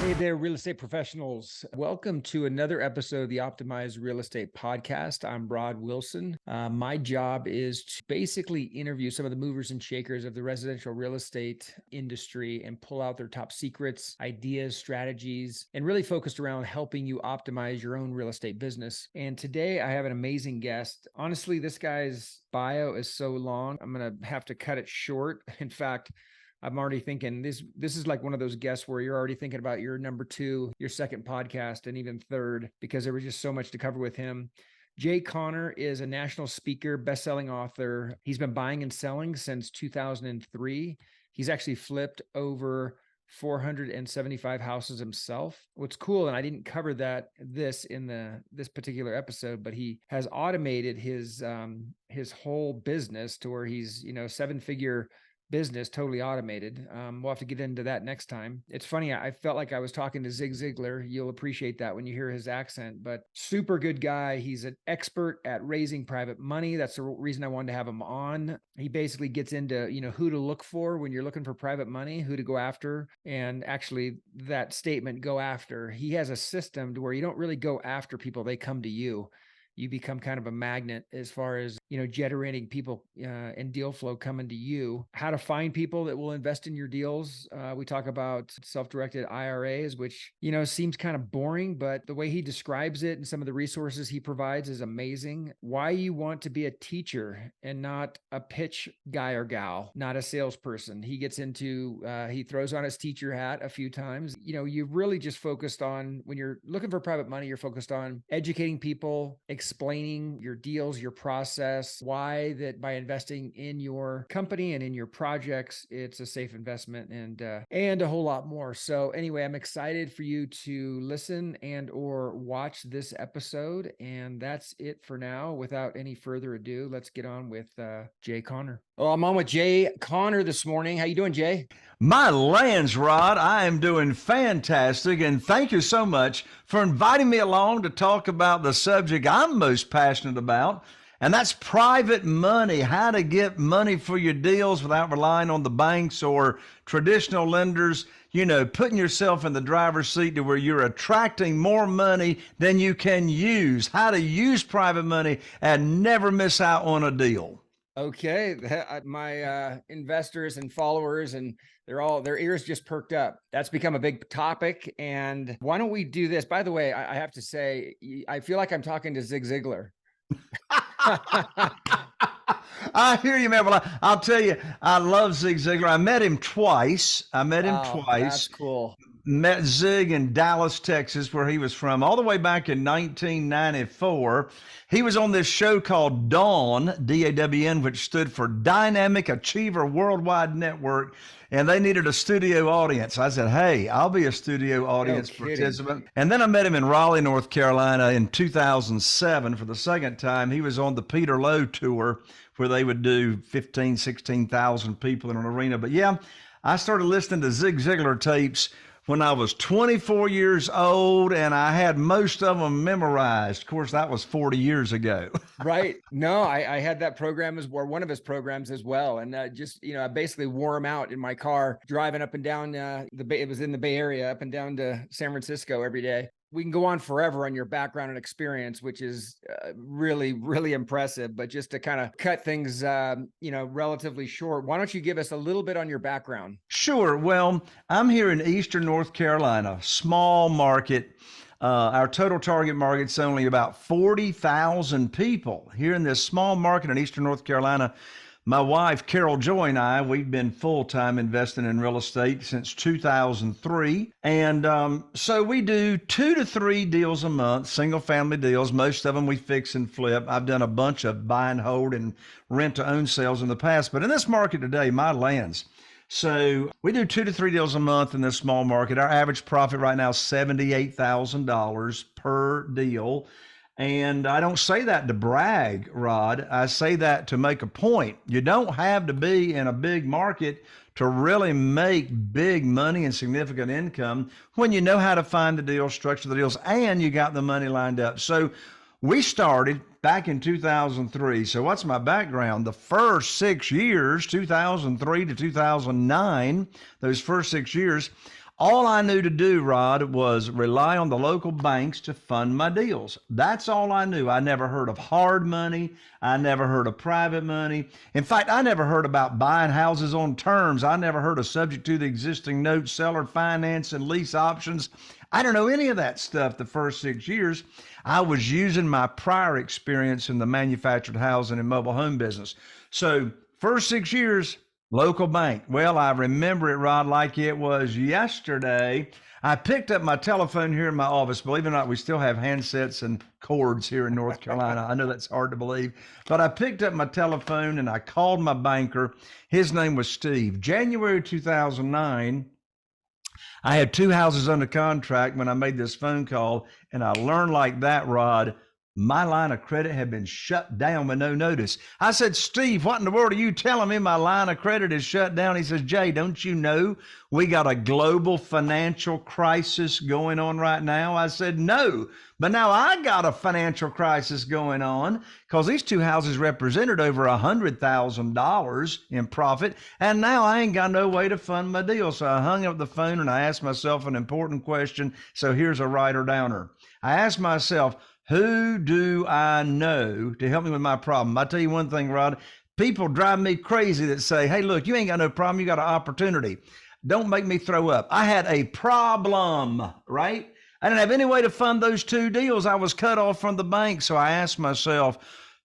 Hey there, real estate professionals. Welcome to another episode of the Optimized Real Estate Podcast. I'm Rod Wilson. My job is to basically interview some of the movers and shakers of the residential real estate industry and pull out their top secrets, ideas, strategies, and really focused around helping you optimize your own real estate business. And today I have an amazing guest. Honestly, this guy's bio is so long, I'm going to have to cut it short. In fact, I'm already thinking this is like one of those guests where you're already thinking about your number 2, your second podcast, and even third, because there was just so much to cover with him. Jay Conner is a national speaker, best-selling author. He's been buying and selling since 2003. He's actually flipped over 475 houses himself. What's cool, and I didn't cover this in this particular episode, but he has automated his whole business to where he's, 7-figure business, totally automated. We'll have to get into that next time. It's funny. I felt like I was talking to Zig Ziglar. You'll appreciate that when you hear his accent, but super good guy. He's an expert at raising private money. That's the reason I wanted to have him on. He basically gets into, who to look for when you're looking for private money, who to go after. And actually that statement, go after, he has a system to where you don't really go after people. They come to you. You become kind of a magnet as far as, generating people and deal flow coming to you. How to find people that will invest in your deals. We talk about self-directed IRAs, which, seems kind of boring, but the way he describes it and some of the resources he provides is amazing. Why you want to be a teacher and not a pitch guy or gal, not a salesperson. He gets into, he throws on his teacher hat a few times. You really just focused on, when you're looking for private money, you're focused on educating people, explaining your deals, your process, why that by investing in your company and in your projects, it's a safe investment, and a whole lot more. So anyway, I'm excited for you to listen and or watch this episode. And that's it for now. Without any further ado, let's get on with Jay Conner. Oh, I'm on with Jay Conner this morning. How you doing, Jay? My lands, Rod, I am doing fantastic, and thank you so much for inviting me along to talk about the subject I'm most passionate about, and that's private money, how to get money for your deals without relying on the banks or traditional lenders, putting yourself in the driver's seat to where you're attracting more money than you can use, how to use private money and never miss out on a deal. Okay, my investors and followers, and their ears just perked up. That's become a big topic. And why don't we do this? By the way, I have to say, I feel like I'm talking to Zig Ziglar. I hear you, man. Well, I'll tell you, I love Zig Ziglar. I met him twice. That's cool. Met Zig in Dallas, Texas, where he was from, all the way back in 1994. He was on this show called Dawn, D-A-W-N, which stood for Dynamic Achiever Worldwide Network, and they needed a studio audience. I said, hey, I'll be a studio audience participant. And then I met him in Raleigh, North Carolina in 2007 for the second time. He was on the Peter Lowe tour where they would do 15, 16,000 people in an arena. But yeah, I started listening to Zig Ziglar tapes when I was 24 years old, and I had most of them memorized. Of course, that was 40 years ago. Right. No, I had that program one of his programs as well. And I basically wore him out in my car, driving up and down it was in the Bay Area, up and down to San Francisco every day. We can go on forever on your background and experience, which is really, really impressive. But just to kind of cut things, relatively short, why don't you give us a little bit on your background? Sure. Well, I'm here in Eastern North Carolina, small market. Our total target market's only about 40,000 people here in this small market in Eastern North Carolina. My wife, Carol Joy, and I, we've been full-time investing in real estate since 2003. And so we do 2 to 3 deals a month, single-family deals. Most of them we fix and flip. I've done a bunch of buy and hold and rent-to-own sales in the past. But in this market today, my lands. So we do 2 to 3 deals a month in this small market. Our average profit right now is $78,000 per deal. And I don't say that to brag, Rod. I say that to make a point. You don't have to be in a big market to really make big money and significant income when you know how to find the deals, structure the deals, and you got the money lined up. So we started back in 2003. So what's my background? The first 6 years, 2003 to 2009, those first 6 years, All I knew to do, Rod, was rely on the local banks to fund my deals. That's all I knew. I never heard of hard money. I never heard of private money. In fact, I never heard about buying houses on terms. I never heard of subject to the existing note, seller finance, and lease options. I don't know any of that stuff the first 6 years. I was using my prior experience in the manufactured housing and mobile home business. So first 6 years, local bank. Well, I remember it, Rod, like it was yesterday. I picked up my telephone here in my office. Believe it or not, we still have handsets and cords here in North Carolina. I know that's hard to believe, but I picked up my telephone and I called my banker. His name was Steve. January 2009, I had 2 houses under contract when I made this phone call, and I learned like that, Rod, my line of credit had been shut down with no notice. I said, Steve, what in the world are you telling me? My line of credit is shut down. He says, Jay, don't you know we got a global financial crisis going on right now? I said, no, but now I got a financial crisis going on because these 2 houses represented over $100,000 in profit. And now I ain't got no way to fund my deal. So I hung up the phone and I asked myself an important question. So here's a writer downer. I asked myself, who do I know to help me with my problem? I tell you one thing, Rod, people drive me crazy that say, hey, look, you ain't got no problem. You got an opportunity. Don't make me throw up. I had a problem, right? I didn't have any way to fund those 2 deals. I was cut off from the bank. So I asked myself,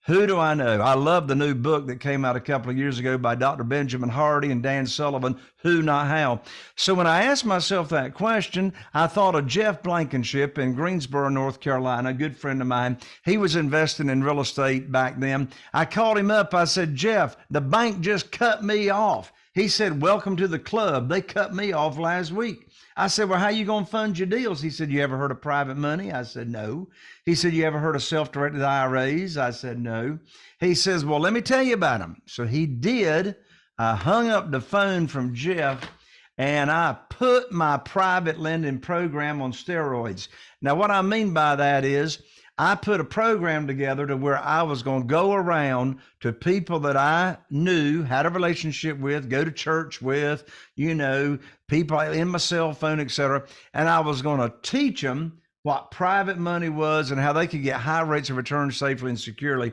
who do I know? I love the new book that came out a couple of years ago by Dr. Benjamin Hardy and Dan Sullivan, Who Not How. So when I asked myself that question, I thought of Jeff Blankenship in Greensboro, North Carolina, a good friend of mine. He was investing in real estate back then. I called him up. I said, Jeff, the bank just cut me off. He said, welcome to the club. They cut me off last week. I said, well, how you going to fund your deals? He said, you ever heard of private money? I said, no. He said, you ever heard of self-directed IRAs? I said, no. He says, well, let me tell you about them. So he did. I hung up the phone from Jeff and I put my private lending program on steroids. Now, what I mean by that is I put a program together to where I was going to go around to people that I knew, had a relationship with, go to church with, people in my cell phone, et cetera. And I was going to teach them what private money was and how they could get high rates of return safely and securely.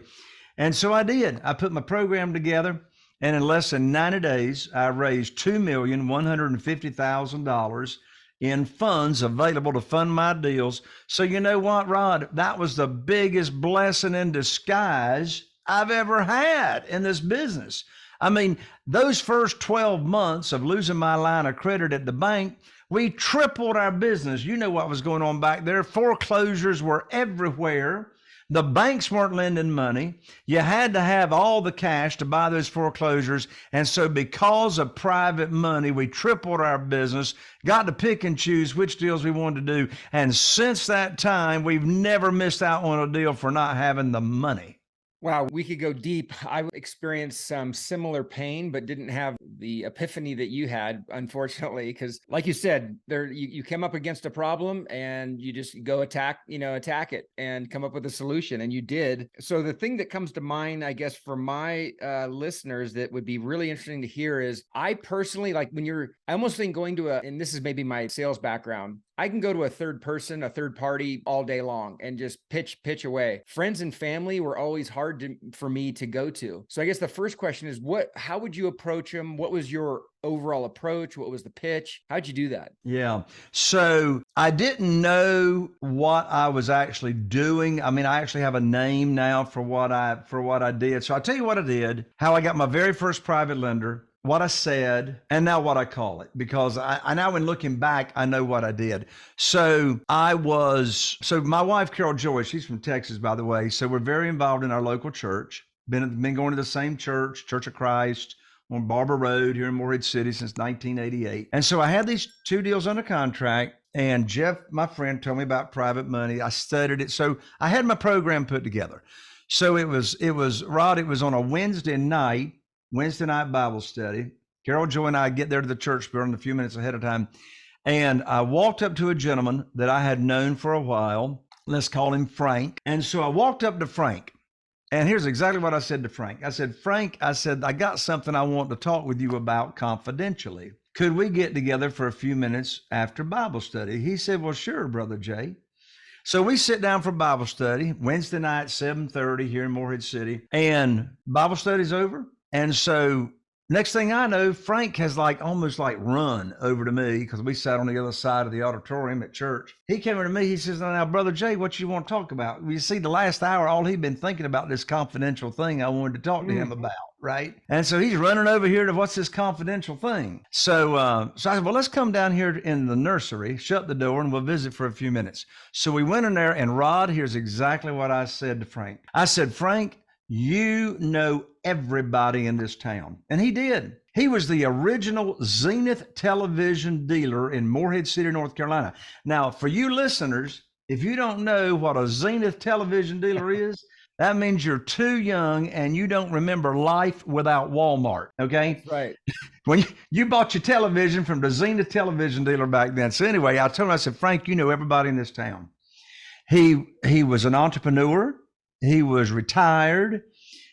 And so I did. I put my program together, and in less than 90 days, I raised $2,150,000 in funds available to fund my deals. So you know what, Rod? That was the biggest blessing in disguise I've ever had in this business. I mean, those first 12 months of losing my line of credit at the bank, we tripled our business. You know what was going on back there. Foreclosures were everywhere. The banks weren't lending money. You had to have all the cash to buy those foreclosures. And so because of private money, we tripled our business, got to pick and choose which deals we wanted to do. And since that time, we've never missed out on a deal for not having the money. Wow, we could go deep. I experienced some similar pain, but didn't have the epiphany that you had, unfortunately, because like you said, you came up against a problem and you just go attack it and come up with a solution, and you did. So the thing that comes to mind, I guess, for my listeners that would be really interesting to hear is, I personally, like I almost think going to and this is maybe my sales background, I can go to a third party all day long and just pitch away. Friends and family were always hard for me to go to. So I guess the first question is, how would you approach them? What was your overall approach? What was the pitch? How'd you do that? Yeah. So I didn't know what I was actually doing. I mean, I actually have a name now for what I did. So I'll tell you what I did, how I got my very first private lender, what I said, and now what I call it, because I now, when looking back, I know what I did. So my wife, Carol Joy, she's from Texas, by the way. So we're very involved in our local church, been going to the same church, Church of Christ on Barber Road here in Morehead City since 1988. And so I had these 2 deals under contract, and Jeff, my friend, told me about private money. I studied it. So I had my program put together. So it was Rod, it was on a Wednesday night Bible study. Carol Joy and I get there to the church building a few minutes ahead of time. And I walked up to a gentleman that I had known for a while. Let's call him Frank. And so I walked up to Frank. And here's exactly what I said to Frank. I said, Frank, I got something I want to talk with you about confidentially. could we get together for a few minutes after Bible study? He said, well, sure, Brother Jay. So we sit down for Bible study Wednesday night, 7:30 here in Morehead City, and Bible study's over. And so next thing I know, Frank has almost run over to me because we sat on the other side of the auditorium at church. He came over to me. He says, now, Brother Jay, what you want to talk about? You see, the last hour, all he'd been thinking about this confidential thing I wanted to talk to him about. Right. And so he's running over here to what's this confidential thing. So I said, well, let's come down here in the nursery, shut the door, and we'll visit for a few minutes. So we went in there, and Rod, here's exactly what I said to Frank. I said, Frank, you know everybody in this town. And he did. He was the original Zenith television dealer in Morehead City, North Carolina. Now, for you listeners, if you don't know what a Zenith television dealer is, that means you're too young and you don't remember life without Walmart, okay? Right. When you bought your television from the Zenith television dealer back then. So anyway, I told him, I said, Frank, you know everybody in this town. He was an entrepreneur. He was retired.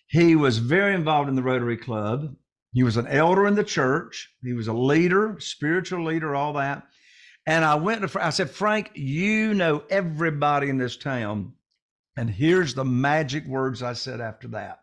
He was very involved in the Rotary Club. He was an elder in the church. He was a leader, spiritual leader, all that. And I said, Frank, you know everybody in this town. And here's the magic words I said after that.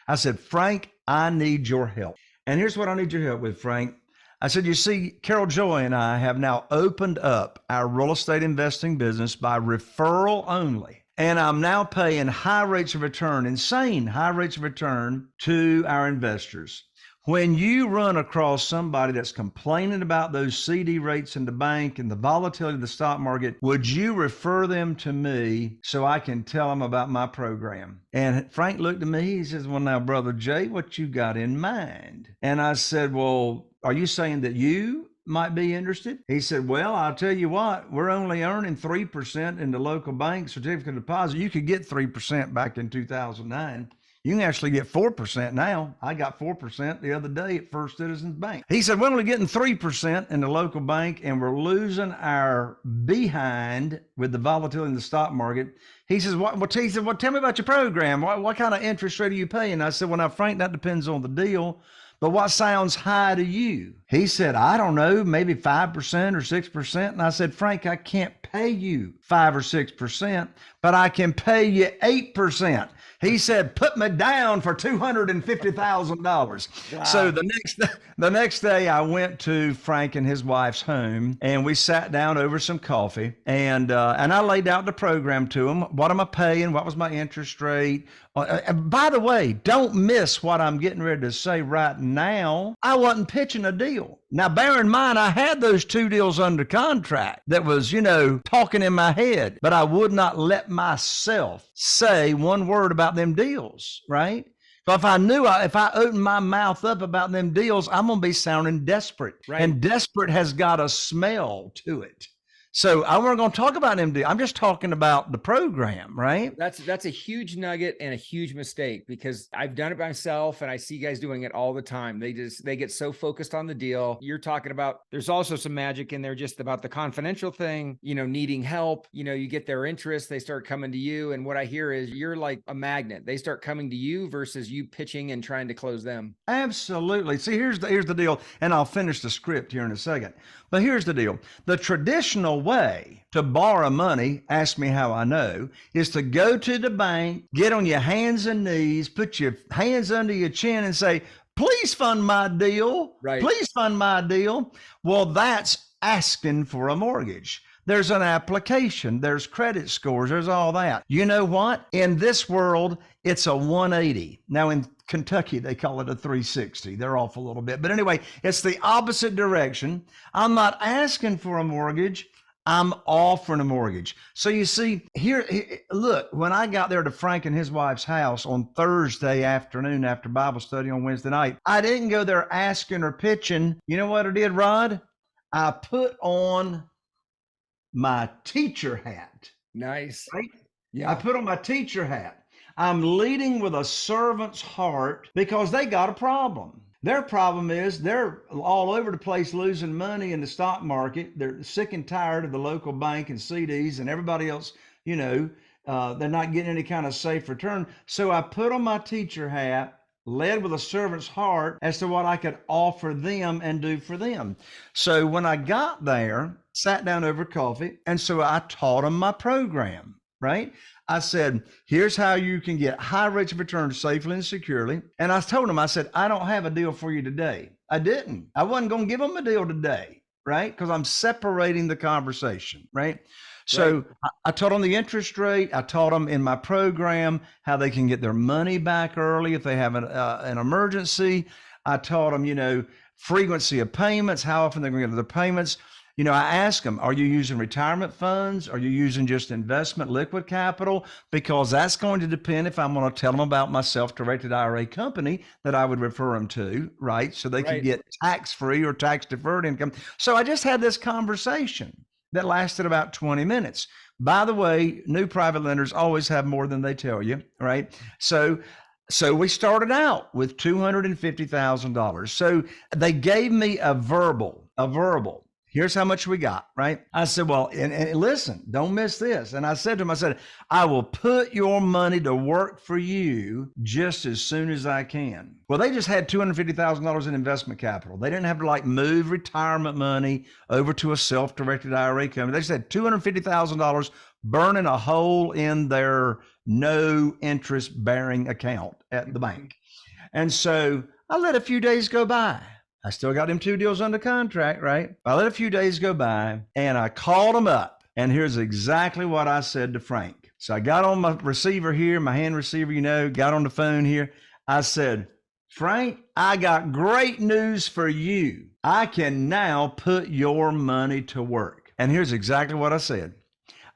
I said, Frank, I need your help. And here's what I need your help with, Frank. I said, you see, Carol Joy and I have now opened up our real estate investing business by referral only. And I'm now paying high rates of return, insane high rates of return to our investors. When you run across somebody that's complaining about those CD rates in the bank and the volatility of the stock market, would you refer them to me so I can tell them about my program? And Frank looked at me. He says, well, now, Brother Jay, what you got in mind? And I said, well, are you saying that you might be interested? He said, well, I'll tell you what, we're only earning 3% in the local bank certificate of deposit. You could get 3% back in 2009. You can actually get 4% now. I got 4% the other day at First Citizens Bank. He said, we're only getting 3% in the local bank and we're losing our behind with the volatility in the stock market. He says, well, tell me about your program. What kind of interest rate are you paying? I said, well, now, Frank, that depends on the deal. But what sounds high to you? He said, I don't know, maybe 5% or 6%. And I said, Frank, I can't pay you 5 or 6%, but I can pay you 8%. He said, put me down for $250,000. Wow. So the next day I went to Frank and his wife's home and we sat down over some coffee and I laid out the program to him. What am I paying? What was my interest rate? By the way, don't miss what I'm getting ready to say right now. I wasn't pitching a deal. Now, bear in mind, I had those 2 deals under contract that was, talking in my head, but I would not let myself say one word about them deals, right? So if I opened my mouth up about them deals, I'm going to be sounding desperate. Right. And desperate has got a smell to it. So I wasn't going to talk about them. I'm just talking about the program, right? That's a huge nugget and a huge mistake because I've done it myself and I see guys doing it all the time. They get so focused on the deal. You're talking about, there's also some magic in there just about the confidential thing, needing help, you get their interest, they start coming to you. And what I hear is you're like a magnet. They start coming to you versus you pitching and trying to close them. Absolutely. See, here's the deal. And I'll finish the script here in a second. But here's the deal. The traditional way to borrow money, ask me how I know, is to go to the bank, get on your hands and knees, put your hands under your chin and say, please fund my deal. Right. Please fund my deal. Well, that's asking for a mortgage. There's an application, there's credit scores, there's all that. You know what? In this world, it's a 180. Now in Kentucky, they call it a 360. They're off a little bit. But anyway, it's the opposite direction. I'm not asking for a mortgage. I'm offering a mortgage. So you see, here, look, when I got there to Frank and his wife's house on Thursday afternoon after Bible study on Wednesday night, I didn't go there asking or pitching. You know what I did, Rod? I put on my teacher hat. Nice. Right? Yeah. I put on my teacher hat. I'm leading with a servant's heart because they got a problem. Their problem is they're all over the place losing money in the stock market. They're sick and tired of the local bank and CDs and everybody else, they're not getting any kind of safe return. So I put on my teacher hat, led with a servant's heart as to what I could offer them and do for them. So when I got there, sat down over coffee, and so I taught them my program, right? I said, here's how you can get high rates of return safely and securely. And I told them, I said, I don't have a deal for you today. I didn't. I wasn't going to give them a deal today, right? Because I'm separating the conversation, right? So I taught them the interest rate. I taught them in my program how they can get their money back early if they have an emergency. I taught them, frequency of payments, how often they're going to get their payments. I ask them, are you using retirement funds? Are you using just investment liquid capital? Because that's going to depend if I'm going to tell them about my self-directed IRA company that I would refer them to, right? So they can get tax-free or tax-deferred income. So I just had this conversation that lasted about 20 minutes. By the way, new private lenders always have more than they tell you, right? So we started out with $250,000. So they gave me a verbal. Here's how much we got, right? I said, well, and listen, don't miss this. And I said to him, I will put your money to work for you just as soon as I can. Well, they just had $250,000 in investment capital. They didn't have to move retirement money over to a self-directed IRA company. They just had $250,000 burning a hole in their no interest bearing account at the bank. And so I let a few days go by. I still got them 2 deals under contract, right? I let a few days go by and I called them up. And here's exactly what I said to Frank. So I got on my receiver here, my hand receiver, got on the phone here. I said, Frank, I got great news for you. I can now put your money to work. And here's exactly what I said.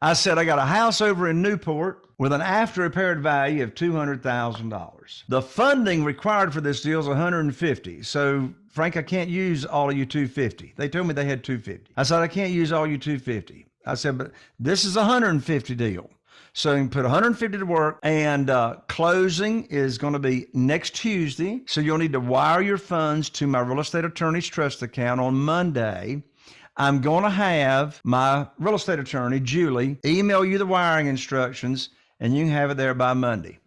I said, I got a house over in Newport with an after repaired value of $200,000. The funding required for this deal is $150,000. So Frank, I can't use all of you $250,000. They told me they had $250,000. I said, I can't use all you $250,000. I said, but this is a $150,000 deal. So you can put $150,000 to work, and closing is going to be next Tuesday. So you'll need to wire your funds to my real estate attorney's trust account on Monday. I'm going to have my real estate attorney, Julie, email you the wiring instructions, and you can have it there by Monday.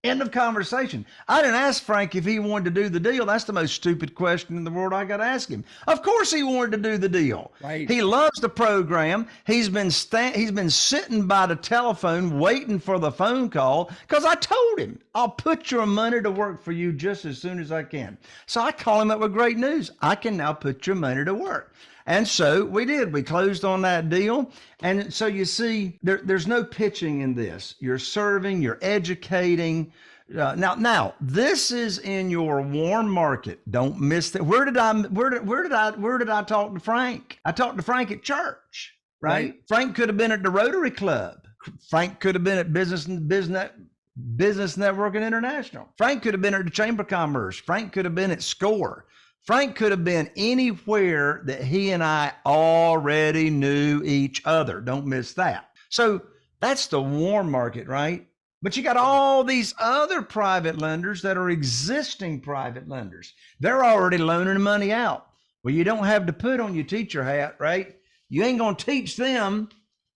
End of conversation. I didn't ask Frank if he wanted to do the deal. That's the most stupid question in the world I got to ask him. Of course he wanted to do the deal. Right. He loves the program. He's been sitting by the telephone waiting for the phone call because I told him, I'll put your money to work for you just as soon as I can. So I call him up with great news. I can now put your money to work. And so we did. We closed on that deal. And so you see, there's no pitching in this. You're serving, you're educating. Now, this is in your warm market. Don't miss that. Where did I talk to Frank? I talked to Frank at church, right? Frank could have been at the Rotary Club. Frank could have been at Business Network and International. Frank could have been at the Chamber of Commerce. Frank could have been at SCORE. Frank could have been anywhere that he and I already knew each other. Don't miss that. So that's the warm market, right? But you got all these other private lenders that are existing private lenders. They're already loaning money out. Well, you don't have to put on your teacher hat, right? You ain't going to teach them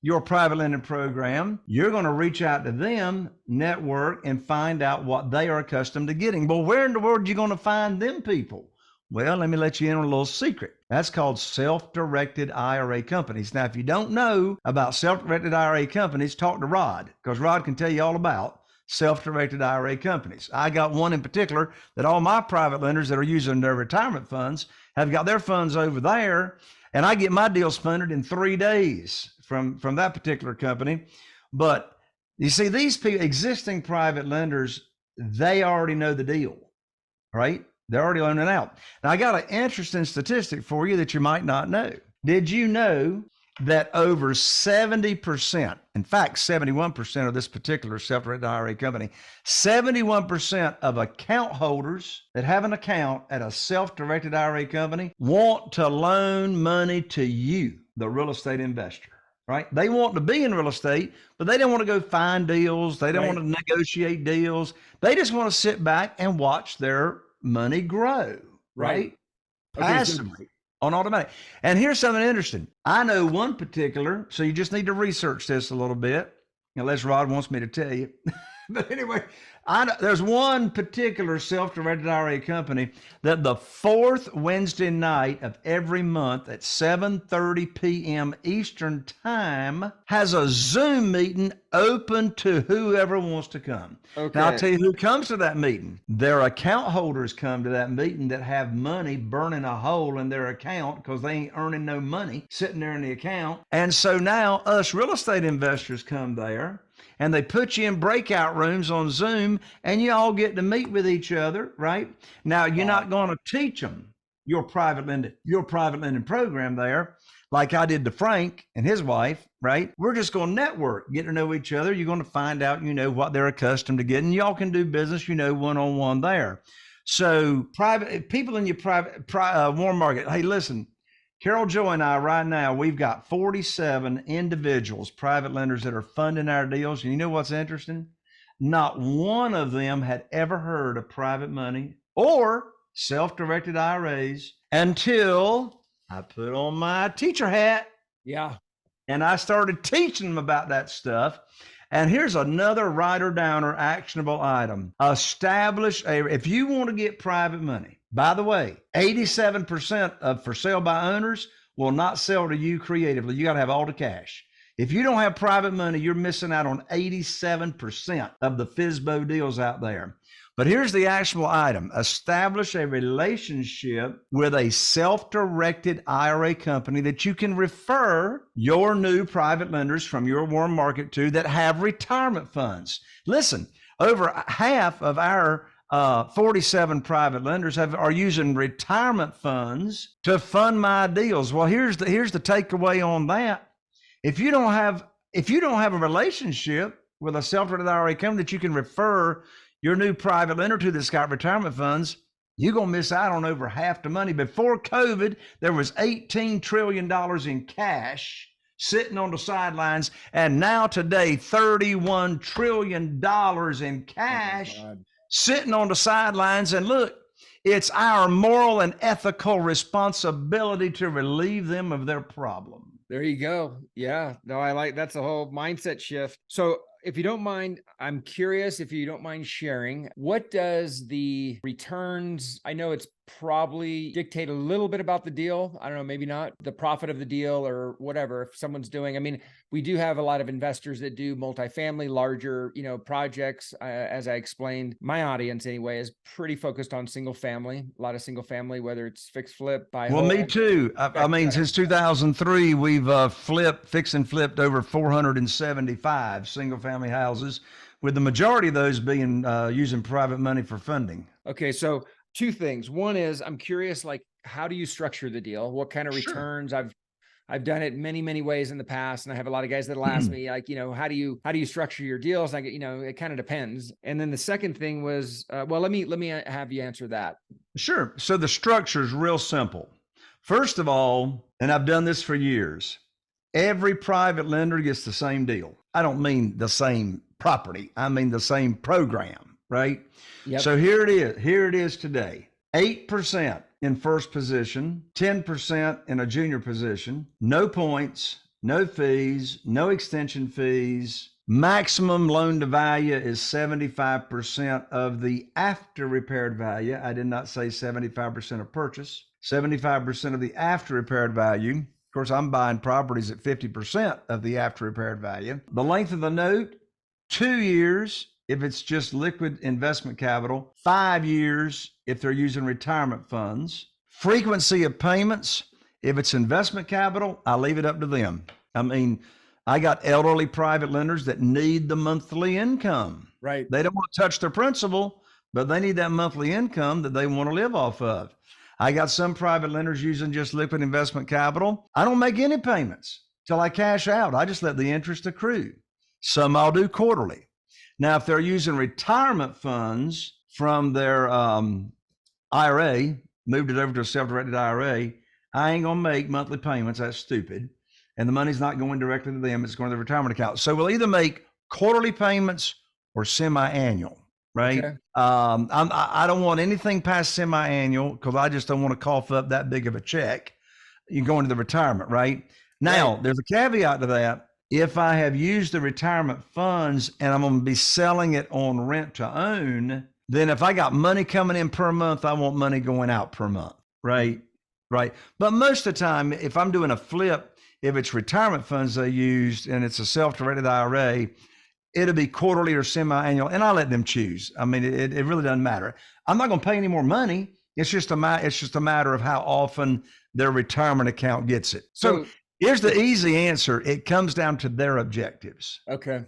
your private lending program. You're going to reach out to them, network, and find out what they are accustomed to getting. Well, where in the world are you going to find them people? Well, let me let you in on a little secret. That's called self-directed IRA companies. Now, if you don't know about self-directed IRA companies, talk to Rod, because Rod can tell you all about self-directed IRA companies. I got one in particular that all my private lenders that are using their retirement funds have got their funds over there, and I get my deals funded in 3 days from that particular company. But you see, these people, existing private lenders, they already know the deal, right? They're already loaning out. Now, I got an interesting statistic for you that you might not know. Did you know that over 70%, in fact, 71% of this particular self-directed IRA company, 71% of account holders that have an account at a self-directed IRA company want to loan money to you, the real estate investor, right? They want to be in real estate, but they don't want to go find deals. They don't want to negotiate deals. They just want to sit back and watch their money grow, right? Passively on automatic. And here's something interesting. I know one particular, so you just need to research this a little bit, unless Rod wants me to tell you. But anyway, There's one particular self-directed IRA company that the fourth Wednesday night of every month at 7:30 p.m. Eastern Time has a Zoom meeting open to whoever wants to come. Okay. Now, I'll tell you who comes to that meeting. Their account holders come to that meeting that have money burning a hole in their account because they ain't earning no money sitting there in the account. And so now us real estate investors come there, and they put you in breakout rooms on Zoom, and you all get to meet with each other, right? Now, you're not going to teach them your private lending program there, like I did to Frank and his wife, right? We're just going to network, get to know each other. You're going to find out, what they're accustomed to getting. Y'all can do business, one-on-one there. So private people in your private warm market. Hey, listen, Carol Joy and I right now, we've got 47 individuals, private lenders that are funding our deals. And you know what's interesting? Not one of them had ever heard of private money or self-directed IRAs until I put on my teacher hat. Yeah. And I started teaching them about that stuff. And here's another write or down or actionable item. If you want to get private money, by the way, 87% of for sale by owners will not sell to you creatively. You got to have all the cash. If you don't have private money, you're missing out on 87% of the FSBO deals out there. But here's the actionable item. Establish a relationship with a self-directed IRA company that you can refer your new private lenders from your warm market to that have retirement funds. Listen, over half of our 47 private lenders are using retirement funds to fund my deals. Well, here's the takeaway on that. If you don't have a relationship with a self-directed IRA company that you can refer your new private lender to that's got retirement funds, you're going to miss out on over half the money. Before COVID, there was $18 trillion in cash sitting on the sidelines. And now today, $31 trillion in cash sitting on the sidelines. And look, it's our moral and ethical responsibility to relieve them of their problem. There you go. Yeah. No, that's a whole mindset shift. So if you don't mind, I'm curious if you don't mind sharing, what does the returns, I know it's probably dictate a little bit about the deal. I don't know, maybe not the profit of the deal or whatever. If someone's doing, we do have a lot of investors that do multifamily, larger, projects. As I explained, my audience anyway is pretty focused on single family, a lot of single family, whether it's fixed flip, buy. Well, me too. Since 2003, we've fixed and flipped over 475 single family houses, with the majority of those being using private money for funding. Okay. So two things. One is I'm curious, how do you structure the deal? What kind of returns? I've done it many, many ways in the past. And I have a lot of guys that'll ask me how do you structure your deals? It kind of depends. And then the second thing was, let me have you answer that. Sure. So the structure is real simple. First of all, and I've done this for years, every private lender gets the same deal. I don't mean the same property. I mean the same program, right? Yep. So here it is. Here it is today. 8% in first position, 10% in a junior position, no points, no fees, no extension fees. Maximum loan to value is 75% of the after repaired value. I did not say 75% of purchase, 75% of the after repaired value. Of course, I'm buying properties at 50% of the after repaired value. The length of the note, 2 years if it's just liquid investment capital, 5 years if they're using retirement funds. Frequency of payments, if it's investment capital, I leave it up to them. I got elderly private lenders that need the monthly income. Right. They don't want to touch their principal, but they need that monthly income that they want to live off of. I got some private lenders using just liquid investment capital. I don't make any payments till I cash out. I just let the interest accrue. Some I'll do quarterly. Now, if they're using retirement funds from their IRA, moved it over to a self-directed IRA, I ain't going to make monthly payments. That's stupid. And the money's not going directly to them. It's going to the retirement account. So we'll either make quarterly payments or semi-annual, right? Okay. I don't want anything past semi-annual because I just don't want to cough up that big of a check. You go into the retirement, right? Now, There's a caveat to that. If I have used the retirement funds and I'm going to be selling it on rent to own, then if I got money coming in per month, I want money going out per month, right? Right. But most of the time, if I'm doing a flip, if it's retirement funds they used and it's a self-directed IRA, it'll be quarterly or semi-annual, and I let them choose. I mean, it really doesn't matter. I'm not going to pay any more money. It's just a matter of how often their retirement account gets it. So here's the easy answer. It comes down to their objectives. Okay.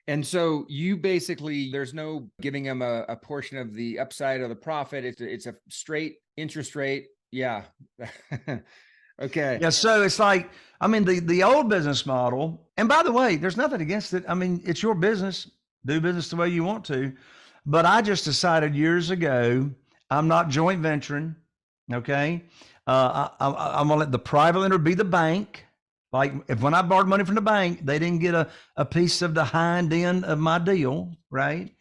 And so you basically, there's no giving them a portion of the upside of the profit. It's a straight interest rate. Yeah. Okay. Yeah. So it's like, I mean, the old business model, and by the way, there's nothing against it. I mean, it's your business. Do business the way you want to. But I just decided years ago, I'm not joint venturing. Okay. I'm gonna let the private lender be the bank. Like if when I borrowed money from the bank, they didn't get a piece of the hind end of my deal, right?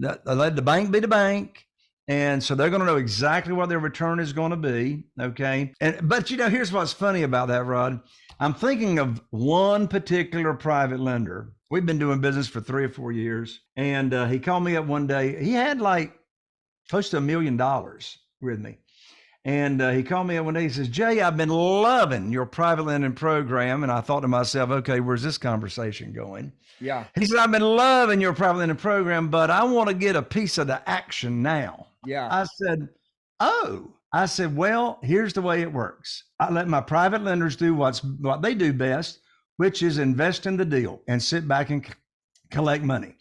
I let the bank be the bank. And so they're going to know exactly what their return is going to be. Okay. But here's what's funny about that, Rod. I'm thinking of one particular private lender. We've been doing business for 3 or 4 years. And he called me up one day. He had like close to $1 million with me. And he called me up one day. He says, Jay, I've been loving your private lending program. And I thought to myself, okay, where's this conversation going? Yeah. He said, I've been loving your private lending program, but I want to get a piece of the action now. Yeah. I said, well, here's the way it works. I let my private lenders do what they do best, which is invest in the deal and sit back and collect money.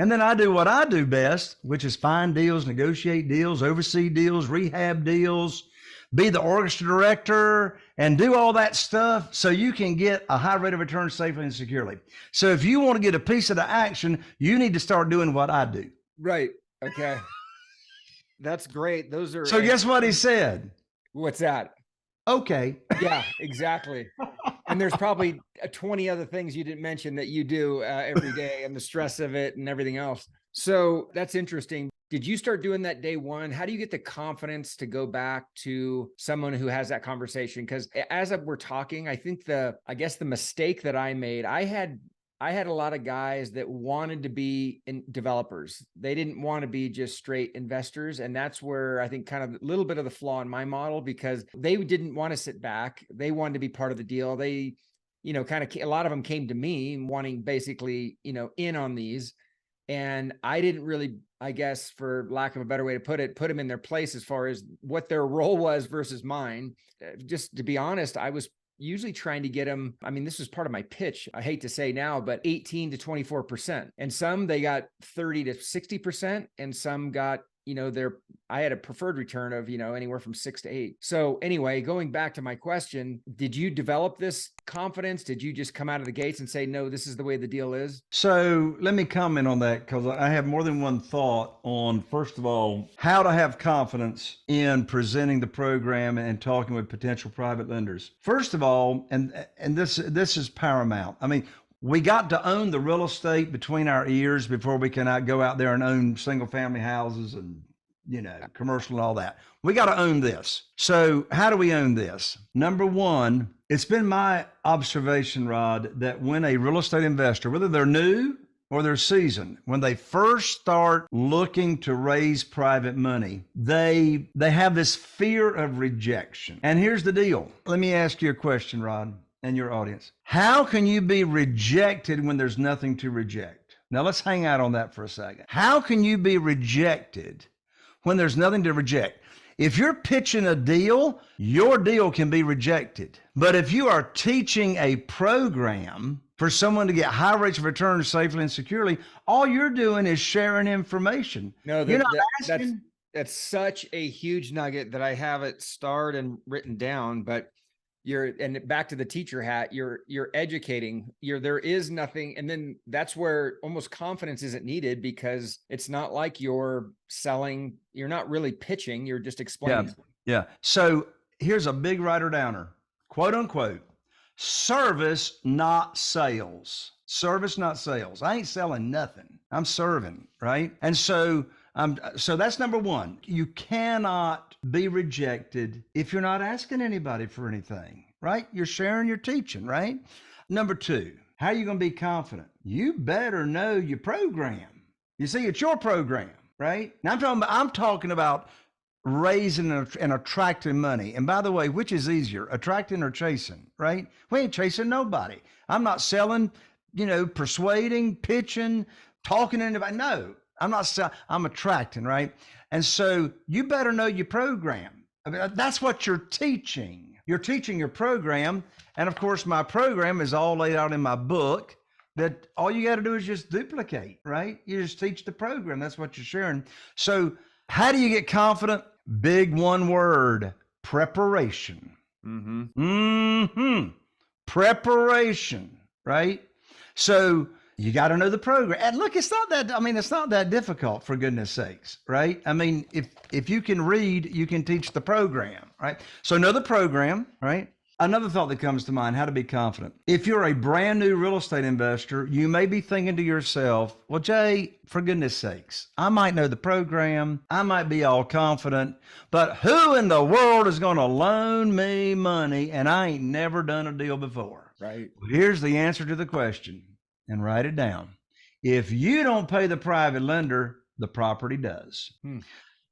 And then I do what I do best, which is find deals, negotiate deals, oversee deals, rehab deals, be the orchestra director, and do all that stuff so you can get a high rate of return safely and securely. So if you want to get a piece of the action, you need to start doing what I do. Right. Okay. That's great. Those are. So guess what he said? What's that? Okay. Yeah, exactly. And there's probably 20 other things you didn't mention that you do every day and the stress of it and everything else. So that's interesting. Did you start doing that day one? How do you get the confidence to go back to someone who has that conversation? Because as we're talking, I think the mistake that I made, I had a lot of guys that wanted to be developers. They didn't want to be just straight investors. And that's where I think kind of a little bit of the flaw in my model, because they didn't want to sit back. They wanted to be part of the deal. They, a lot of them came to me wanting basically, in on these. And I didn't really, I guess, for lack of a better way to put them in their place as far as what their role was versus mine. Just to be honest, I was usually trying to get them. I mean, this was part of my pitch. I hate to say now, but 18 to 24%. And some they got 30 to 60%. And some got, I had a preferred return of, anywhere from 6 to 8. So anyway, going back to my question, did you develop this confidence? Did you just come out of the gates and say, no, this is the way the deal is? So let me comment on that, because I have more than one thought on, first of all, how to have confidence in presenting the program and talking with potential private lenders. First of all, and this is paramount. I mean, we got to own the real estate between our ears before we can go out there and own single family houses and, commercial and all that. We got to own this. So how do we own this? Number one, it's been my observation, Rod, that when a real estate investor, whether they're new or they're seasoned, when they first start looking to raise private money, they have this fear of rejection. And here's the deal. Let me ask you a question, Rod, and your audience. How can you be rejected when there's nothing to reject? Now let's hang out on that for a second. How can you be rejected when there's nothing to reject? If you're pitching a deal, your deal can be rejected. But if you are teaching a program for someone to get high rates of return safely and securely, all you're doing is sharing information. No, you're not asking. That's such a huge nugget that I have it starred and written down, but and back to the teacher hat, you're educating, there is nothing. And then that's where almost confidence isn't needed, because it's not like you're selling, you're not really pitching, you're just explaining. Yeah. So here's a big writer downer, quote unquote, service, not sales. Service, not sales. I ain't selling nothing. I'm serving, right? And so that's number one. You cannot be rejected if you're not asking anybody for anything, right? You're sharing your teaching, right? Number two, How are you going to be confident? You better know your program. You see, it's your program, right? Now I'm talking about raising and attracting money. And by the way, which is easier, attracting or chasing, right? We ain't chasing nobody. I'm not selling, persuading, pitching, talking to anybody. No, I'm not selling, I'm attracting, right? And so you better know your program. I mean, that's what you're teaching. You're teaching your program. And of course, my program is all laid out in my book that all you got to do is just duplicate, right? You just teach the program. That's what you're sharing. So how do you get confident? Big one word, preparation. Preparation, right? So you got to know the program. And look, it's not that difficult, for goodness sakes, right? I mean, if you can read, you can teach the program, right? So know the program, right? Another thought that comes to mind, how to be confident. If you're a brand new real estate investor, you may be thinking to yourself, well, Jay, for goodness sakes, I might know the program, I might be all confident, but who in the world is going to loan me money and I ain't never done a deal before? Right. Well, here's the answer to the question, and write it down. If you don't pay the private lender, the property does.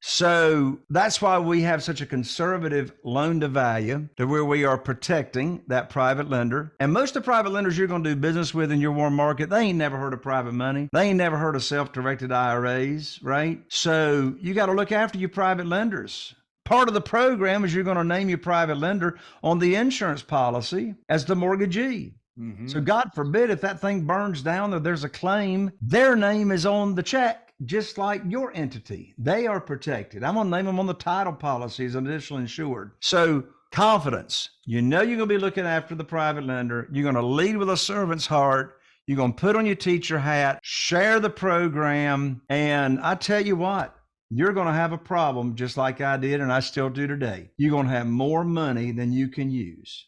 So that's why we have such a conservative loan to value, to where we are protecting that private lender. And most of the private lenders you're going to do business with in your warm market, they ain't never heard of private money. They ain't never heard of self-directed IRAs, right? So you got to look after your private lenders. Part of the program is you're going to name your private lender on the insurance policy as the mortgagee. So God forbid if that thing burns down or there's a claim, their name is on the check, just like your entity. They are protected. I'm going to name them on the title policy as an additional insured. So confidence. You're going to be looking after the private lender. You're going to lead with a servant's heart. You're going to put on your teacher hat, share the program. And I tell you what, you're going to have a problem just like I did and I still do today. You're going to have more money than you can use.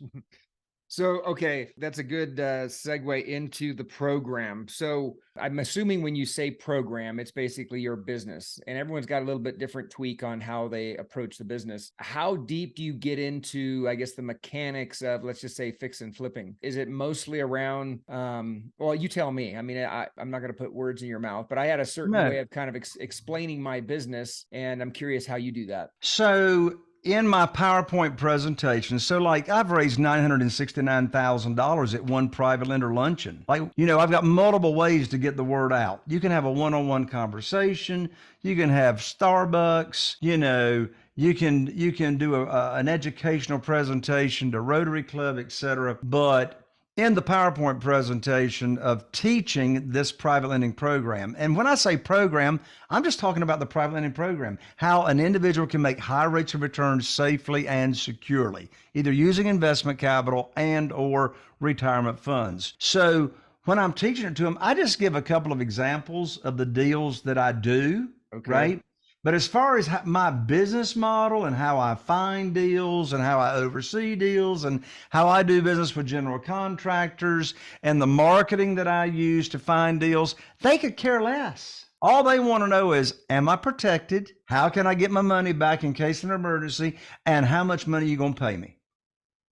So, okay, that's a good segue into the program. So I'm assuming when you say program, it's basically your business, and everyone's got a little bit different tweak on how they approach the business. How deep do you get into, I guess, the mechanics of, let's just say, fix and flipping? Is it mostly around, well, you tell me. I mean, I'm not going to put words in your mouth, but I had a certain way of kind of explaining my business, and I'm curious how you do that. So in my PowerPoint presentation, so like I've raised $969,000 at one private lender luncheon. Like, I've got multiple ways to get the word out. You can have a one-on-one conversation. You can have Starbucks, you can do an educational presentation to Rotary Club, etc. But in the PowerPoint presentation of teaching this private lending program. And when I say program, I'm just talking about the private lending program, how an individual can make high rates of return safely and securely, either using investment capital and or retirement funds. So when I'm teaching it to them, I just give a couple of examples of the deals that I do, right? But as far as my business model and how I find deals and how I oversee deals and how I do business with general contractors and the marketing that I use to find deals, they could care less. All they want to know is, am I protected? How can I get my money back in case of an emergency? And how much money are you going to pay me?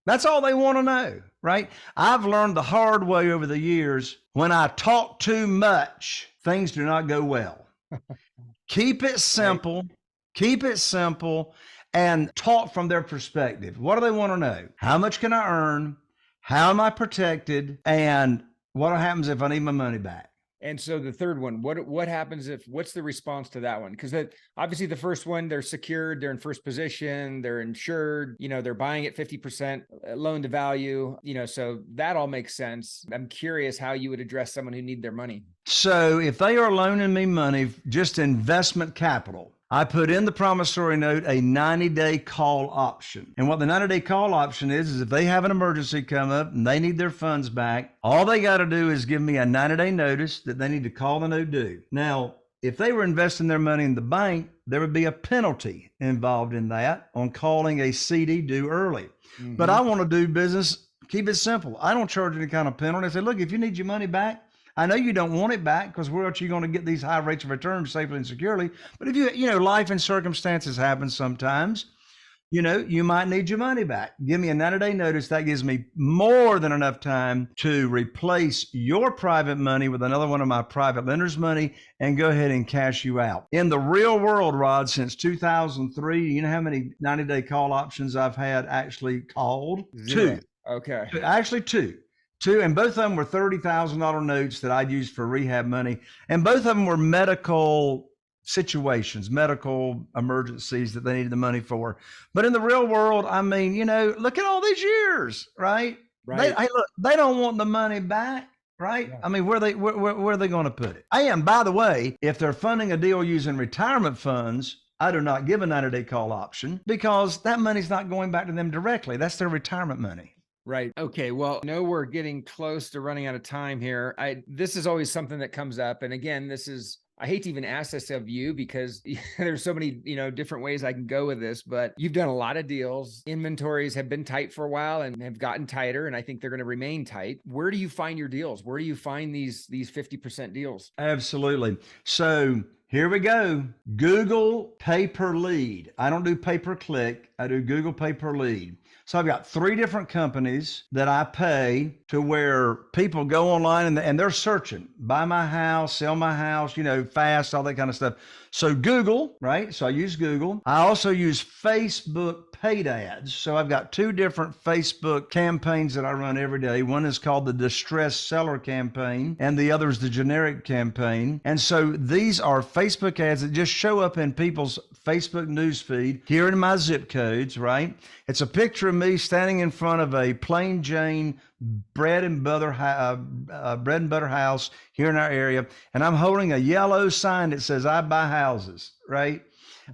That's all they want to know, right? I've learned the hard way over the years, when I talk too much, things do not go well. Keep it simple, and talk from their perspective. What do they want to know? How much can I earn? How am I protected? And what happens if I need my money back? And so the third one, what happens what's the response to that one? Because obviously the first one, they're secured, they're in first position, they're insured, they're buying at 50% loan to value, so that all makes sense. I'm curious how you would address someone who need their money. So if they are loaning me money, just investment capital, I put in the promissory note a 90-day call option. And what the 90-day call option is if they have an emergency come up and they need their funds back, all they got to do is give me a 90-day notice that they need to call the note due. Now, if they were investing their money in the bank, there would be a penalty involved in that on calling a CD due early. But I want to do business, keep it simple. I don't charge any kind of penalty. I say, look, if you need your money back, I know you don't want it back because where else are you going to get these high rates of return safely and securely? But if life and circumstances happen sometimes, you might need your money back. Give me a 90-day notice. That gives me more than enough time to replace your private money with another one of my private lenders' money and go ahead and cash you out. In the real world, Rod, since 2003, you know how many 90-day call options I've had actually called? 0. Two. Okay. Actually, two. And both of them were $30,000 notes that I'd used for rehab money. And both of them were medical situations, medical emergencies that they needed the money for. But in the real world, I mean, look at all these years, right? Right. They don't want the money back, right? Yeah. I mean, where are they going to put it? And by the way, if they're funding a deal using retirement funds, I do not give a 90-day call option because that money's not going back to them directly. That's their retirement money. Right. Okay. Well, I know we're getting close to running out of time here. This is always something that comes up. And again, I hate to even ask this of you because there's so many, different ways I can go with this, but you've done a lot of deals. Inventories have been tight for a while and have gotten tighter. And I think they're going to remain tight. Where do you find your deals? Where do you find these 50% deals? Absolutely. So here we go. Google pay per lead. I don't do pay per click. I do Google pay per lead. So I've got 3 different companies that I pay to where people go online and they're searching, buy my house, sell my house, fast, all that kind of stuff. So Google, right? So I use Google. I also use Facebook paid ads. So I've got 2 different Facebook campaigns that I run every day. One is called the distressed seller campaign and the other is the generic campaign. And so these are Facebook ads that just show up in people's Facebook newsfeed here in my zip codes, right? It's a picture of me standing in front of a plain Jane bread and butter house here in our area, and I'm holding a yellow sign that says "I buy houses." Right?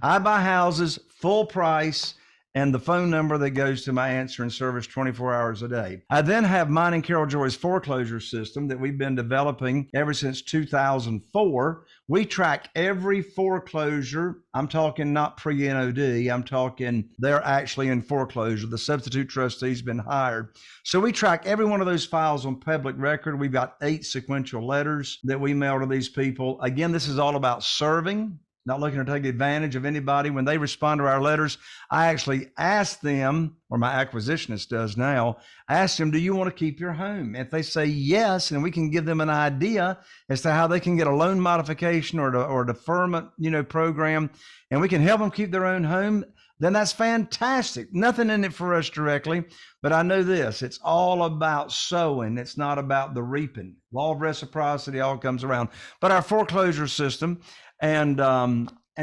I buy houses, full price, and the phone number that goes to my answering service 24 hours a day. I then have mine and Carol Joy's foreclosure system that we've been developing ever since 2004. We track every foreclosure. I'm talking not pre-NOD. I'm talking they're actually in foreclosure. The substitute trustee's been hired. So we track every one of those files on public record. We've got 8 sequential letters that we mail to these people. Again, this is all about serving, not looking to take advantage of anybody. When they respond to our letters, I actually ask them, or my acquisitionist does now, ask them, do you want to keep your home? If they say yes, and we can give them an idea as to how they can get a loan modification or a deferment, program, and we can help them keep their own home, then that's fantastic. Nothing in it for us directly, but I know this, it's all about sowing. It's not about the reaping. Law of reciprocity all comes around. But our foreclosure system, and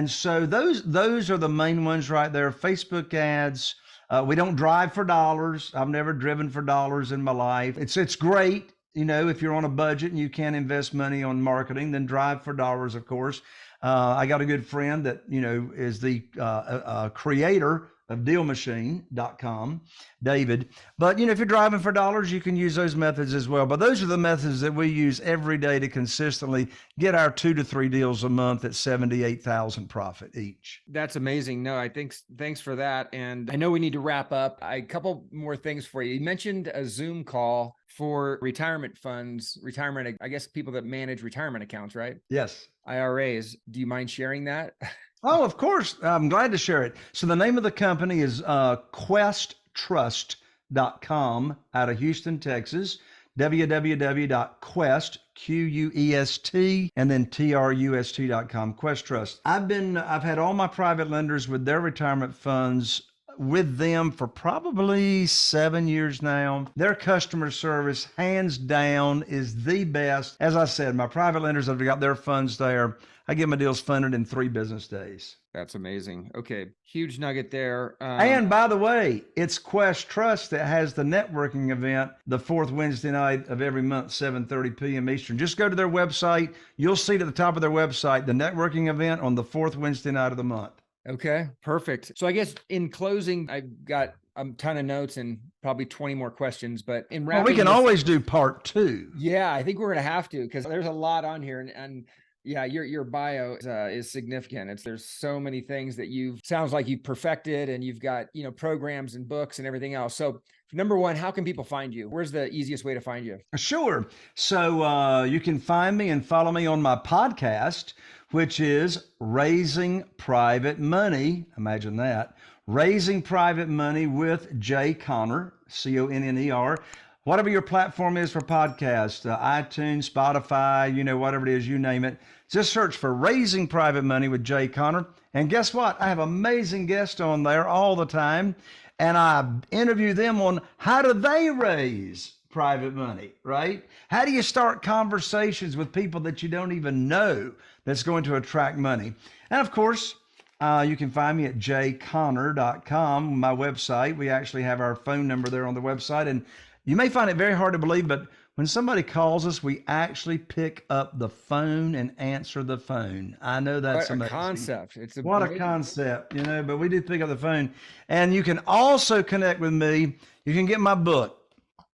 so those are the main ones right there. Facebook ads. We don't drive for dollars. I've never driven for dollars in my life. It's great, if you're on a budget and you can't invest money on marketing, then drive for dollars, of course. I got a good friend that is the creator of DealMachine.com, David. But if you're driving for dollars, you can use those methods as well. But those are the methods that we use every day to consistently get our 2 to 3 deals a month at $78,000 profit each. That's amazing. No, thanks for that. And I know we need to wrap up. A couple more things for you. You mentioned a Zoom call for retirement funds, I guess people that manage retirement accounts, right? Yes. IRAs. Do you mind sharing that? Oh, of course. I'm glad to share it. So the name of the company is questtrust.com out of Houston, Texas. www.quest, Quest, and then trust.com, Quest Trust. I've had all my private lenders with their retirement funds with them for probably 7 years now. Their customer service, hands down, is the best. As I said, my private lenders have got their funds there. I get my deals funded in 3 business days. That's amazing. Okay. Huge nugget there. And by the way, it's Quest Trust that has the networking event the 4th Wednesday night of every month, 7:30 p.m. Eastern. Just go to their website. You'll see at the top of their website the networking event on the 4th Wednesday night of the month. Okay, perfect. So I guess in closing, I've got a ton of notes and probably 20 more questions, but in wrapping, we can always do part 2. Yeah, I think we're going to have to, because there's a lot on here, and yeah, your bio is significant. There's so many things that sounds like you've perfected, and you've got, programs and books and everything else. So number one, how can people find you? Where's the easiest way to find you? Sure. So you can find me and follow me on my podcast, which is Raising Private Money. Imagine that. Raising Private Money with Jay Conner, Conner. Whatever your platform is for podcasts, iTunes, Spotify, whatever it is, you name it. Just search for Raising Private Money with Jay Conner. And guess what? I have amazing guests on there all the time. And I interview them on how do they raise private money, right? How do you start conversations with people that you don't even know that's going to attract money? And of course, you can find me at jconner.com, my website. We actually have our phone number there on the website. And you may find it very hard to believe, but when somebody calls us, we actually pick up the phone and answer the phone. I know that's what a amazing. concept. What a concept, but we do pick up the phone. And you can also connect with me. You can get my book.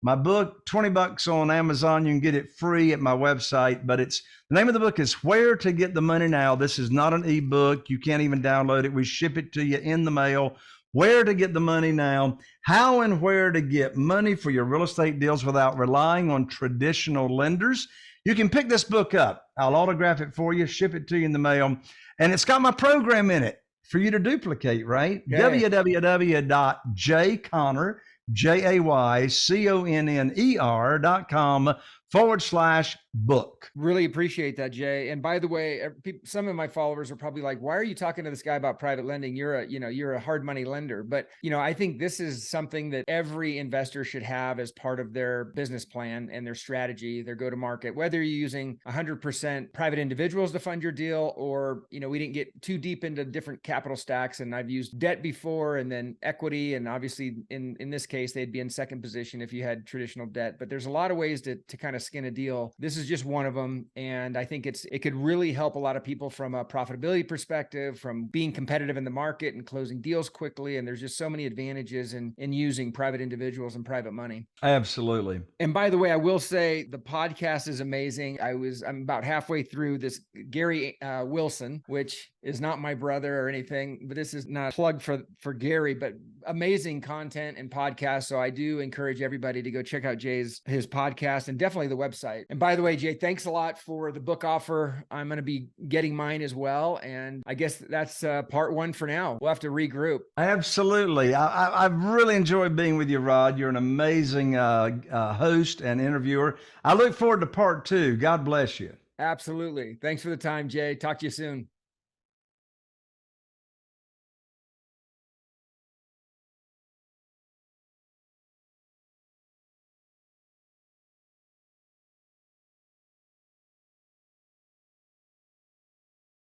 My book, $20 on Amazon. You can get it free at my website, but the name of the book is Where to Get the Money Now. This is not an ebook. You can't even download it. We ship it to you in the mail. Where to Get the Money Now, how and where to get money for your real estate deals without relying on traditional lenders. You can pick this book up. I'll autograph it for you, ship it to you in the mail, and it's got my program in it for you to duplicate, right? Okay. www.jayconner, JAYCONNER.com/book. Really appreciate that, Jay. And by the way, some of my followers are probably like, why are you talking to this guy about private lending? You're a hard money lender. But, I think this is something that every investor should have as part of their business plan and their strategy, their go-to-market, whether you're using 100% private individuals to fund your deal, or, we didn't get too deep into different capital stacks. And I've used debt before and then equity. And obviously in this case, they'd be in second position if you had traditional debt, but there's a lot of ways to kind of skin a deal. This is just one of them. And I think it could really help a lot of people from a profitability perspective, from being competitive in the market and closing deals quickly. And there's just so many advantages in using private individuals and private money. Absolutely. And by the way, I will say the podcast is amazing. I'm about halfway through this Gary Wilson, which is not my brother or anything, but this is not a plug for Gary, but amazing content and podcast. So I do encourage everybody to go check out his podcast and definitely the website. And by the way, Jay, thanks a lot for the book offer. I'm going to be getting mine as well. And I guess that's part one for now. We'll have to regroup. Absolutely. I've really enjoyed being with you, Rod. You're an amazing host and interviewer. I look forward to part two. God bless you. Absolutely. Thanks for the time, Jay. Talk to you soon.